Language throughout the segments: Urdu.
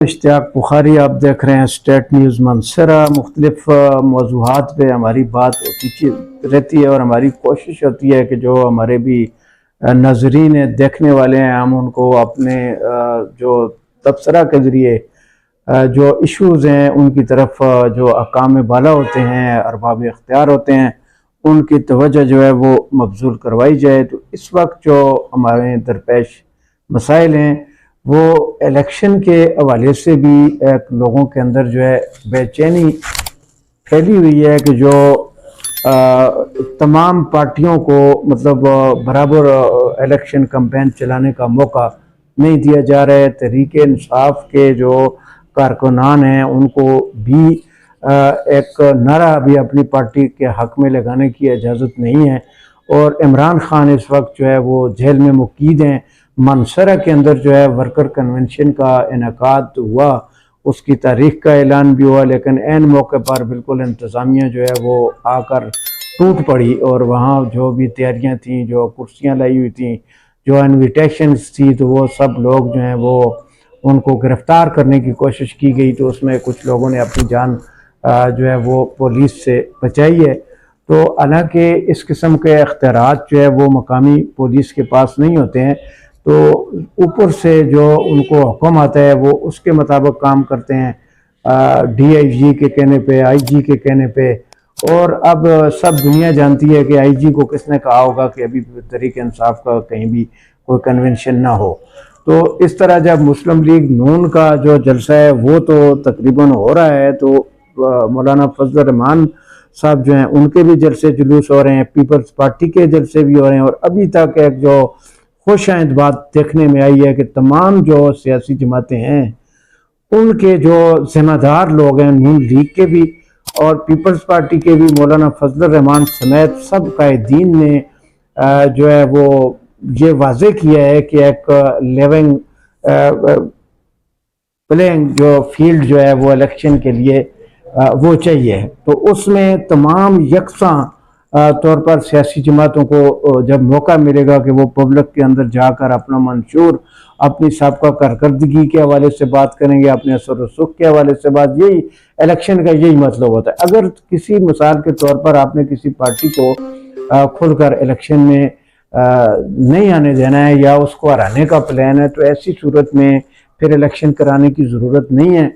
اشتیاق بخاری آپ دیکھ رہے ہیں اسٹیٹ نیوز منصرہ۔ مختلف موضوعات پہ ہماری بات ہوتی رہتی ہے اور ہماری کوشش ہوتی ہے کہ جو ہمارے بھی ناظرین دیکھنے والے ہیں ہم ان کو اپنے جو تبصرہ کے ذریعے جو ایشوز ہیں ان کی طرف جو احکام بالا ہوتے ہیں، ارباب اختیار ہوتے ہیں، ان کی توجہ جو ہے وہ مبذول کروائی جائے۔ تو اس وقت جو ہمارے درپیش مسائل ہیں وہ الیکشن کے حوالے سے بھی ایک لوگوں کے اندر جو ہے بے چینی پھیلی ہوئی ہے کہ جو تمام پارٹیوں کو مطلب برابر الیکشن کمپین چلانے کا موقع نہیں دیا جا رہا ہے۔ تحریک انصاف کے جو کارکنان ہیں ان کو بھی ایک نعرہ بھی اپنی پارٹی کے حق میں لگانے کی اجازت نہیں ہے، اور عمران خان اس وقت جو ہے وہ جیل میں مقید ہیں۔ منصرہ کے اندر جو ہے ورکر کنونشن کا انعقاد ہوا، اس کی تاریخ کا اعلان بھی ہوا، لیکن عین موقع پر بالکل انتظامیہ جو ہے وہ آ کر ٹوٹ پڑی، اور وہاں جو بھی تیاریاں تھیں، جو کرسیاں لائی ہوئی تھیں، جو انویٹیشنز تھی، تو وہ سب لوگ جو ہیں وہ ان کو گرفتار کرنے کی کوشش کی گئی، تو اس میں کچھ لوگوں نے اپنی جان جو ہے وہ پولیس سے بچائی ہے۔ تو حالانکہ اس قسم کے اختیارات جو ہے وہ مقامی پولیس کے پاس نہیں ہوتے ہیں، تو اوپر سے جو ان کو حکم آتا ہے وہ اس کے مطابق کام کرتے ہیں، ڈی آئی جی کے کہنے پہ، آئی جی کے کہنے پہ، اور اب سب دنیا جانتی ہے کہ آئی جی کو کس نے کہا ہوگا کہ ابھی تحریک انصاف کا کہیں بھی کوئی کنونشن نہ ہو۔ تو اس طرح جب مسلم لیگ نون کا جو جلسہ ہے وہ تو تقریباً ہو رہا ہے، تو مولانا فضل الرحمان صاحب جو ہیں ان کے بھی جلسے جلوس ہو رہے ہیں، پیپلز پارٹی کے جلسے بھی ہو رہے ہیں، اور ابھی تک ایک جو خوش آئند بات دیکھنے میں آئی ہے کہ تمام جو سیاسی جماعتیں ہیں ان کے جو ذمہ دار لوگ ہیں، نون لیگ کے بھی اور پیپلز پارٹی کے بھی، مولانا فضل الرحمان سمیت سب قائدین نے جو ہے وہ یہ واضح کیا ہے کہ ایک لیونگ پلینگ جو فیلڈ جو ہے وہ الیکشن کے لیے وہ چاہیے۔ تو اس میں تمام یکساں طور پر سیاسی جماعتوں کو جب موقع ملے گا کہ وہ پبلک کے اندر جا کر اپنا منشور اپنی سابقہ کارکردگی کے حوالے سے بات کریں گے، اپنے اثر و رسوخ کے حوالے سے بات، یہی الیکشن کا یہی مطلب ہوتا ہے۔ اگر کسی مثال کے طور پر آپ نے کسی پارٹی کو کھل کر الیکشن میں نہیں آنے دینا ہے یا اس کو ہرانے کا پلان ہے، تو ایسی صورت میں پھر الیکشن کرانے کی ضرورت نہیں ہے۔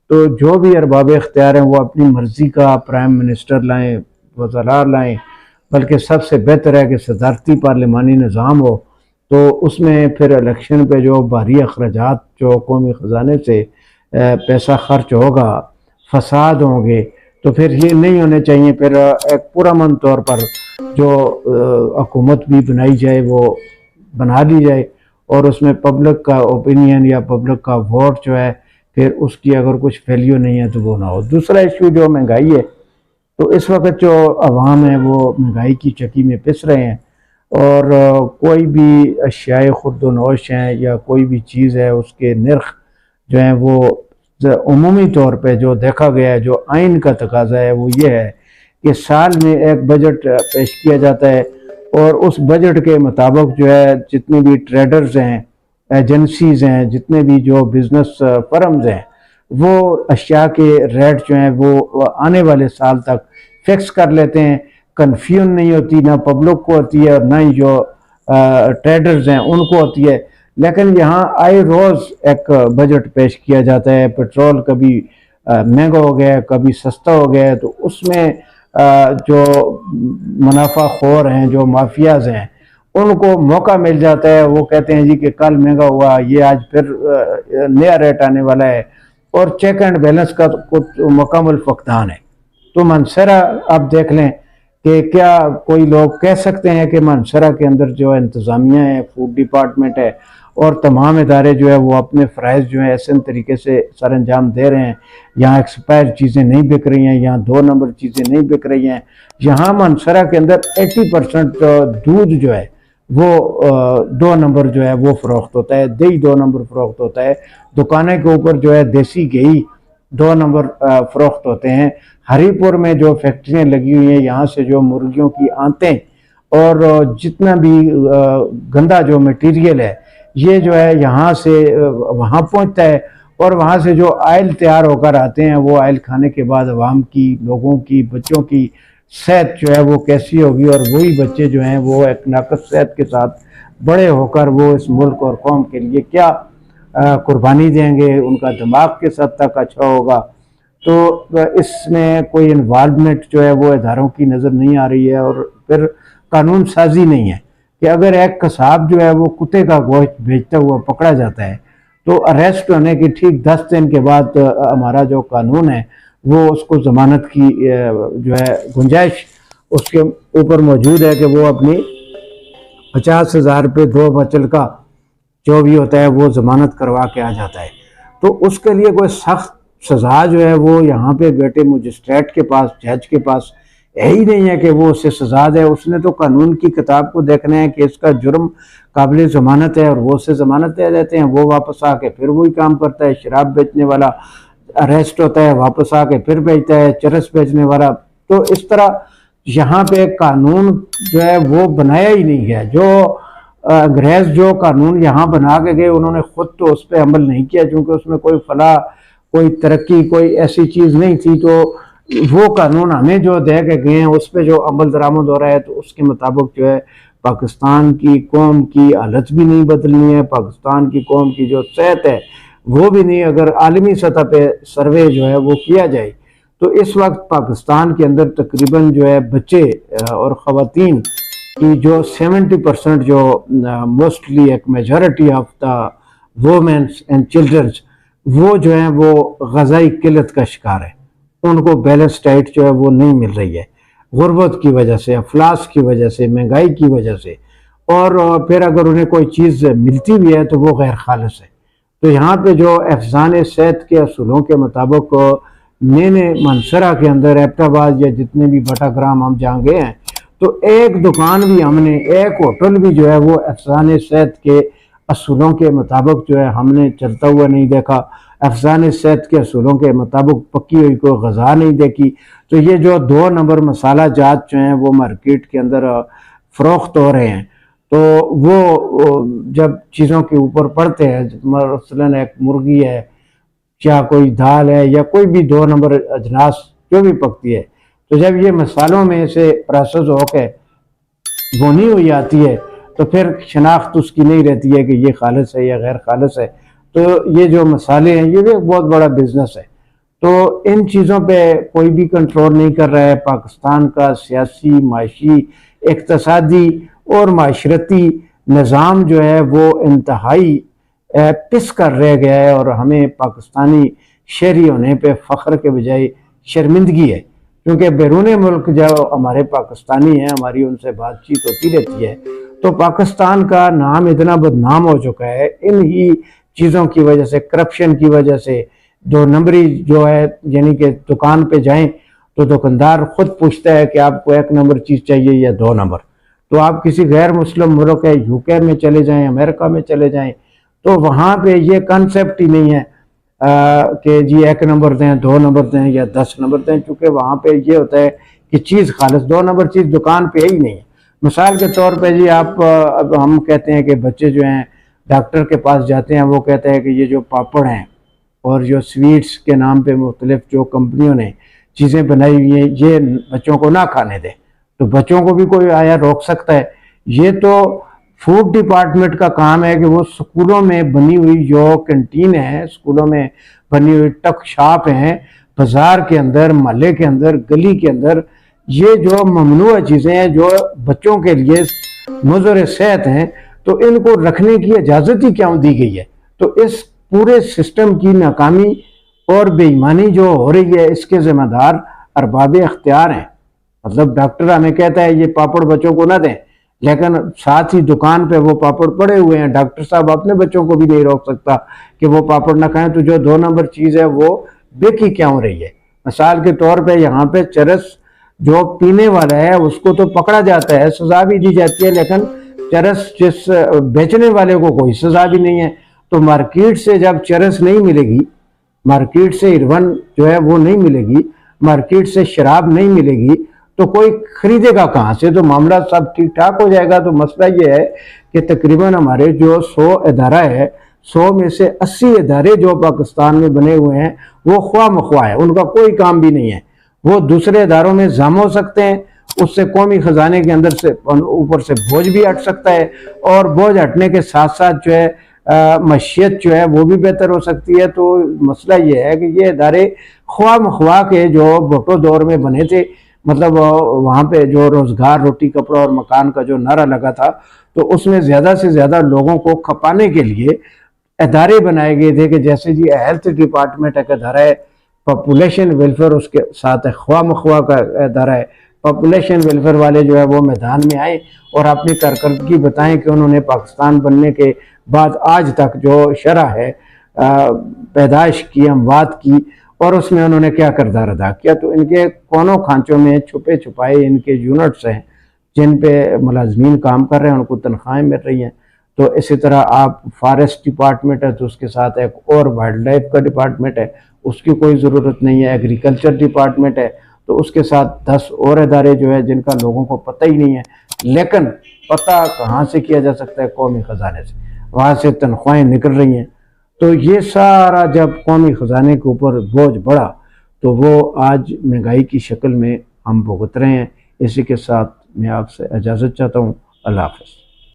تو جو بھی ارباب اختیار ہیں وہ اپنی مرضی کا پرائم منسٹر لائیں، وزراء لائیں، بلکہ سب سے بہتر ہے کہ صدارتی پارلیمانی نظام ہو، تو اس میں پھر الیکشن پہ جو بھاری اخراجات جو قومی خزانے سے پیسہ خرچ ہوگا، فساد ہوں گے، تو پھر یہ نہیں ہونے چاہیے۔ پھر ایک پرامن طور پر جو حکومت بھی بنائی جائے وہ بنا لی جائے، اور اس میں پبلک کا اوپینین یا پبلک کا ووٹ جو ہے پھر اس کی اگر کچھ ویلیو نہیں ہے تو وہ نہ ہو۔ دوسرا ایشو جو مہنگائی ہے، تو اس وقت جو عوام ہے وہ مہنگائی کی چکی میں پس رہے ہیں، اور کوئی بھی اشیاء خرد و نوش ہیں یا کوئی بھی چیز ہے اس کے نرخ جو ہیں وہ عمومی طور پہ جو دیکھا گیا ہے، جو آئین کا تقاضا ہے وہ یہ ہے کہ سال میں ایک بجٹ پیش کیا جاتا ہے، اور اس بجٹ کے مطابق جو ہے جتنے بھی ٹریڈرز ہیں، ایجنسیز ہیں، جتنے بھی جو بزنس فرمز ہیں، وہ اشیاء کے ریٹ جو ہیں وہ آنے والے سال تک فکس کر لیتے ہیں۔ کنفیوژن نہیں ہوتی، نہ پبلک کو ہوتی ہے اور نہ ہی جو ٹریڈرز ہیں ان کو ہوتی ہے۔ لیکن یہاں آئے روز ایک بجٹ پیش کیا جاتا ہے، پیٹرول کبھی مہنگا ہو گیا، کبھی سستا ہو گیا، تو اس میں جو منافع خور ہیں، جو مافیاز ہیں، ان کو موقع مل جاتا ہے۔ وہ کہتے ہیں جی کہ کل مہنگا ہوا، یہ آج پھر نیا ریٹ آنے والا ہے، اور چیک اینڈ بیلنس کا کچھ مکمل فقدان ہے۔ تو منصرہ آپ دیکھ لیں کہ کیا کوئی لوگ کہہ سکتے ہیں کہ منصرہ کے اندر جو انتظامیہ ہے، فوڈ ڈپارٹمنٹ ہے، اور تمام ادارے جو ہے وہ اپنے فرائض جو ہیں ایسے طریقے سے سر انجام دے رہے ہیں، یہاں ایکسپائر چیزیں نہیں بک رہی ہیں، یہاں 2 نمبر چیزیں نہیں بک رہی ہیں، یہاں منصرہ کے اندر 80% دودھ جو ہے وہ 2 نمبر جو ہے وہ فروخت ہوتا ہے، دہی 2 نمبر فروخت ہوتا ہے، دکانیں کے اوپر جو ہے دیسی گھی 2 نمبر فروخت ہوتے ہیں۔ ہری پور میں جو فیکٹریاں لگی ہوئی ہیں، یہاں سے جو مرغیوں کی آنتیں اور جتنا بھی گندا جو میٹیریل ہے یہ جو ہے یہاں سے وہاں پہنچتا ہے، اور وہاں سے جو آئل تیار ہو کر آتے ہیں وہ آئل کھانے کے بعد عوام کی، لوگوں کی، بچوں کی صحت جو ہے وہ کیسی ہوگی، اور وہی بچے جو ہیں وہ ایک ناقص صحت کے ساتھ بڑے ہو کر وہ اس ملک اور قوم کے لیے کیا قربانی دیں گے، ان کا دماغ کس حد تک اچھا ہوگا۔ تو اس میں کوئی انوالومنٹ جو ہے وہ اداروں کی نظر نہیں آ رہی ہے، اور پھر قانون سازی نہیں ہے کہ اگر ایک قصاب جو ہے وہ کتے کا گوشت بیچتا ہوا پکڑا جاتا ہے تو اریسٹ ہونے کی ٹھیک 10 دن کے بعد ہمارا جو قانون ہے وہ اس کو ضمانت کی جو ہے گنجائش اس کے اوپر موجود ہے کہ وہ اپنی 50,000 روپے دو بچل کا جو بھی ہوتا ہے وہ ضمانت کروا کے آ جاتا ہے۔ تو اس کے لیے کوئی سخت سزا جو ہے وہ یہاں پہ بیٹے مجسٹریٹ کے پاس، جج کے پاس ہے ہی نہیں ہے کہ وہ اسے سزا دے۔ اس نے تو قانون کی کتاب کو دیکھنا ہے کہ اس کا جرم قابل ضمانت ہے، اور وہ اسے ضمانت دے دیتے ہیں، وہ واپس آ کے پھر وہی کام کرتا ہے۔ شراب بیچنے والا اریسٹ ہوتا ہے، واپس آ کے پھر بیچتا ہے، چرس بیچنے والا۔ تو اس طرح یہاں پہ قانون جو ہے وہ بنایا ہی نہیں گیا۔ جو انگریز جو قانون یہاں بنا کے گئے انہوں نے خود تو اس پہ عمل نہیں کیا، چونکہ اس میں کوئی فلاح، کوئی ترقی، کوئی ایسی چیز نہیں تھی۔ تو وہ قانون ہمیں جو دے کے گئے ہیں اس پہ جو عمل درآمد ہو رہا ہے تو اس کے مطابق جو ہے پاکستان کی قوم کی حالت بھی نہیں بدلنی ہے، پاکستان کی قوم کی جو صحت ہے وہ بھی نہیں۔ اگر عالمی سطح پہ سروے جو ہے وہ کیا جائے تو اس وقت پاکستان کے اندر تقریباً جو ہے بچے اور خواتین کی جو 70% جو موسٹلی ایک majority of the womens and childrens وہ جو ہیں وہ غذائی قلت کا شکار ہے۔ ان کو بیلنس ڈائٹ جو ہے وہ نہیں مل رہی ہے، غربت کی وجہ سے، افلاس کی وجہ سے، مہنگائی کی وجہ سے، اور پھر اگر انہیں کوئی چیز ملتی بھی ہے تو وہ غیر خالص ہے۔ تو یہاں پہ جو حفظان صحت کے اصولوں کے مطابق مین منصرہ کے اندر ایبٹ آباد یا جتنے بھی بٹا گرام ہم جہاں گئے ہیں تو ایک دکان بھی ہم نے، ایک ہوٹل بھی جو ہے وہ حفظان صحت کے اصولوں کے مطابق جو ہے ہم نے چلتا ہوا نہیں دیکھا، حفظان صحت کے اصولوں کے مطابق پکی ہوئی کوئی غذا نہیں دیکھی۔ تو یہ جو 2 نمبر مسالہ جات جو ہیں وہ مارکیٹ کے اندر فروخت ہو رہے ہیں، تو وہ جب چیزوں کے اوپر پڑتے ہیں، مثلاً ایک مرغی ہے یا کوئی دال ہے یا کوئی بھی 2 نمبر اجناس جو بھی پکتی ہے، تو جب یہ مسالوں میں سے پروسیس ہو کے بونی ہوئی آتی ہے تو پھر شناخت اس کی نہیں رہتی ہے کہ یہ خالص ہے یا غیر خالص ہے۔ تو یہ جو مسالے ہیں یہ بھی ایک بہت بڑا بزنس ہے۔ تو ان چیزوں پہ کوئی بھی کنٹرول نہیں کر رہا ہے۔ پاکستان کا سیاسی، معاشی، اقتصادی اور معاشرتی نظام جو ہے وہ انتہائی پس کر رہ گیا ہے، اور ہمیں پاکستانی شہری ہونے پہ فخر کے بجائے شرمندگی ہے، کیونکہ بیرون ملک جو ہمارے پاکستانی ہیں ہماری ان سے بات چیت ہوتی رہتی ہے تو پاکستان کا نام اتنا بدنام ہو چکا ہے ان ہی چیزوں کی وجہ سے، کرپشن کی وجہ سے۔ 2 نمبری جو ہے، یعنی کہ دکان پہ جائیں تو دکاندار خود پوچھتا ہے کہ آپ کو 1 نمبر چیز چاہیے یا 2 نمبر۔ تو آپ کسی غیر مسلم ملک ہے، UK میں چلے جائیں، امریکہ میں چلے جائیں، تو وہاں پہ یہ کنسیپٹ ہی نہیں ہے کہ جی 1 نمبر دیں، 2 نمبر دیں یا 10 نمبر دیں، چونکہ وہاں پہ یہ ہوتا ہے کہ چیز خالص 2 نمبر چیز دکان پہ ہی نہیں ہے۔ مثال کے طور پہ جی اب ہم کہتے ہیں کہ بچے جو ہیں ڈاکٹر کے پاس جاتے ہیں، وہ کہتے ہیں کہ یہ جو پاپڑ ہیں اور جو سویٹس کے نام پہ مختلف جو کمپنیوں نے چیزیں بنائی ہوئی ہیں یہ بچوں کو نہ کھانے دیں، تو بچوں کو بھی کوئی آیا روک سکتا ہے؟ یہ تو فوڈ ڈپارٹمنٹ کا کام ہے کہ وہ سکولوں میں بنی ہوئی جو کنٹین ہے، سکولوں میں بنی ہوئی ٹک شاپ ہیں، بازار کے اندر، محلے کے اندر، گلی کے اندر، یہ جو ممنوع چیزیں ہیں جو بچوں کے لیے مضر صحت ہیں، تو ان کو رکھنے کی اجازت ہی کیوں دی گئی ہے؟ تو اس پورے سسٹم کی ناکامی اور بے ایمانی جو ہو رہی ہے اس کے ذمہ دار ارباب اختیار ہیں۔ مطلب ڈاکٹر ہمیں کہتا ہے یہ پاپڑ بچوں کو نہ دیں، لیکن ساتھ ہی دکان پہ وہ پاپڑ پڑے ہوئے ہیں، ڈاکٹر صاحب اپنے بچوں کو بھی نہیں روک سکتا کہ وہ پاپڑ نہ کھائیں، تو جو 2 نمبر چیز ہے وہ بکی کیوں رہی ہے؟ مثال کے طور پہ یہاں پہ چرس جو پینے والا ہے اس کو تو پکڑا جاتا ہے، سزا بھی دی جاتی ہے، لیکن چرس جس بیچنے والے کو کوئی سزا بھی نہیں ہے۔ تو مارکیٹ سے جب چرس نہیں ملے گی، مارکیٹ سے ہیروئن جو ہے وہ نہیں ملے گی، مارکیٹ سے شراب نہیں ملے گی، تو کوئی خریدے گا کہاں سے؟ تو معاملہ سب ٹھیک ٹھاک ہو جائے گا۔ تو مسئلہ یہ ہے کہ تقریباً ہمارے جو 100 ادارہ ہے، 100 میں سے 80 ادارے جو پاکستان میں بنے ہوئے ہیں وہ خواہ مخواہ ہے، ان کا کوئی کام بھی نہیں ہے، وہ دوسرے اداروں میں ضم ہو سکتے ہیں، اس سے قومی خزانے کے اندر سے اوپر سے بوجھ بھی ہٹ سکتا ہے، اور بوجھ ہٹنے کے ساتھ ساتھ جو ہے معیشت جو ہے وہ بھی بہتر ہو سکتی ہے۔ تو مسئلہ یہ ہے کہ یہ ادارے خواہ مخواہ کے جو بھٹو دور میں بنے تھے، مطلب وہاں پہ جو روزگار، روٹی، کپڑا اور مکان کا جو نعرہ لگا تھا، تو اس میں زیادہ سے زیادہ لوگوں کو کھپانے کے لیے ادارے بنائے گئے تھے کہ جیسے جی ہیلتھ ڈپارٹمنٹ ایک ادارہ ہے، پاپولیشن ویلفیئر اس کے ساتھ ہے، خواہ مخواہ کا ادارہ ہے، پاپولیشن ویلفیئر والے جو ہے وہ میدان میں آئیں اور اپنی کارکردگی بتائیں کہ انہوں نے پاکستان بننے کے بعد آج تک جو شرح ہے پیدائش کی، اموات کی، اور اس میں انہوں نے کیا کردار ادا کیا۔ تو ان کے کونوں کھانچوں میں چھپے چھپائے ان کے یونٹس ہیں جن پہ ملازمین کام کر رہے ہیں، ان کو تنخواہیں مل رہی ہیں۔ تو اسی طرح آپ فارسٹ ڈپارٹمنٹ ہے تو اس کے ساتھ ایک اور وائلڈ لائف کا ڈپارٹمنٹ ہے، اس کی کوئی ضرورت نہیں ہے۔ ایگریکلچر ڈپارٹمنٹ ہے تو اس کے ساتھ 10 اور ادارے جو ہے جن کا لوگوں کو پتہ ہی نہیں ہے، لیکن پتہ کہاں سے کیا جا سکتا ہے؟ قومی خزانے سے، وہاں سے تنخواہیں نکل رہی ہیں۔ تو یہ سارا جب قومی خزانے کے اوپر بوجھ بڑھا تو وہ آج مہنگائی کی شکل میں ہم بھگت رہے ہیں۔ اسی کے ساتھ میں آپ سے اجازت چاہتا ہوں۔ اللہ حافظ۔